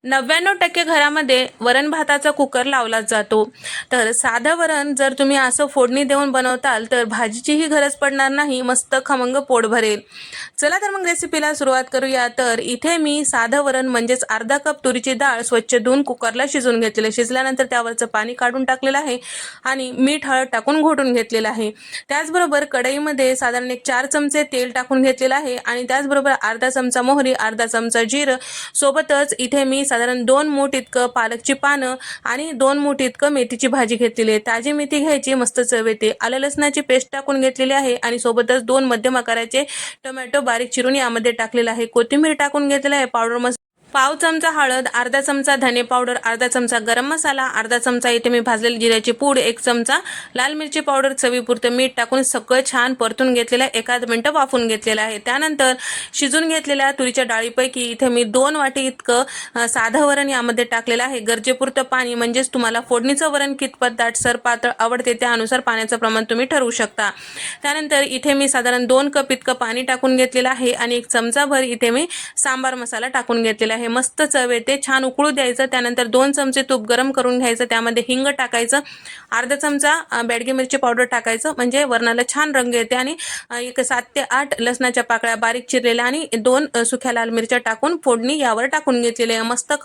99% घरामध्ये वरण भाताचा कुकर लावलाच जातो. तर साधं वरण जर तुम्ही असं फोडणी देऊन बनवताल तर भाजीचीही गरज पडणार नाही, मस्त खमंग पोट भरेल. चला तर मग रेसिपीला सुरुवात करूया. तर इथे मी साधं वरण म्हणजेच अर्धा कप तुरीची डाळ स्वच्छ धुवून कुकरला शिजवून घेतलेलं. शिजल्यानंतर त्यावरचं पाणी काढून टाकलेलं आहे आणि मीठ हळद टाकून घोटून घेतलेलं आहे. त्याचबरोबर कढईमध्ये साधारण 4 चमचे तेल टाकून घेतलेलं आहे आणि त्याचबरोबर अर्धा चमचा मोहरी, अर्धा चमचा जिरं, सोबतच इथे मी साधारण 2 मूठ इतकं पालकची पानं आणि 2 मूठ इतकं मेथीची भाजी घेतलेली आहे. ताजी मेथी घ्यायची, मस्त चव येते. आलं लसणाची पेस्ट टाकून घेतलेली आहे आणि सोबतच 2 मध्यम आकाराचे टोमॅटो बारीक चिरून यामध्ये टाकलेला आहे. कोथिंबीर टाकून घेतलेला आहे. पावडर पाव चमचा हळद, अर्धा चमचा धने पावडर, अर्धा चमचा गरम मसाला, अर्धा चमचा इथे मी भाजलेली जिऱ्याची पूड, 1 चमचा लाल मिरची पावडर, चवीपुरतं मीठ टाकून सगळं छान परतून घेतलेलं आहे. 1 मिनिट वाफून घेतलेलं आहे. त्यानंतर शिजून घेतलेल्या तुरीच्या डाळीपैकी इथे मी 2 वाटी इतकं साधं वरण यामध्ये टाकलेलं आहे. गरजेपुरतं पाणी, म्हणजेच तुम्हाला फोडणीचं वरण कितपत दाटसर पातळ आवडते त्यानुसार पाण्याचं प्रमाण तुम्ही ठरवू शकता. त्यानंतर इथे मी साधारण 2 कप इतकं पाणी टाकून घेतलेलं आहे आणि 1 चमचाभर इथे मी सांबार मसाला टाकून घेतलेला आहे. मस्त चव येते. छान उकळू द्यायचं. त्यानंतर 2 चमचे तूप गरम करून घ्यायचं. त्यामध्ये हिंग टाकायचं, अर्धा चमचा बेडगी मिरची पावडर टाकायचं, म्हणजे वरणाला छान रंग येते. आणि 7 ते 8 लसणाच्या पाकळ्या बारीक चिरलेल्या आणि 2 सुक्या लाल मिरच्या टाकून फोडणी यावर टाकून घेतलेली आहे. मस्त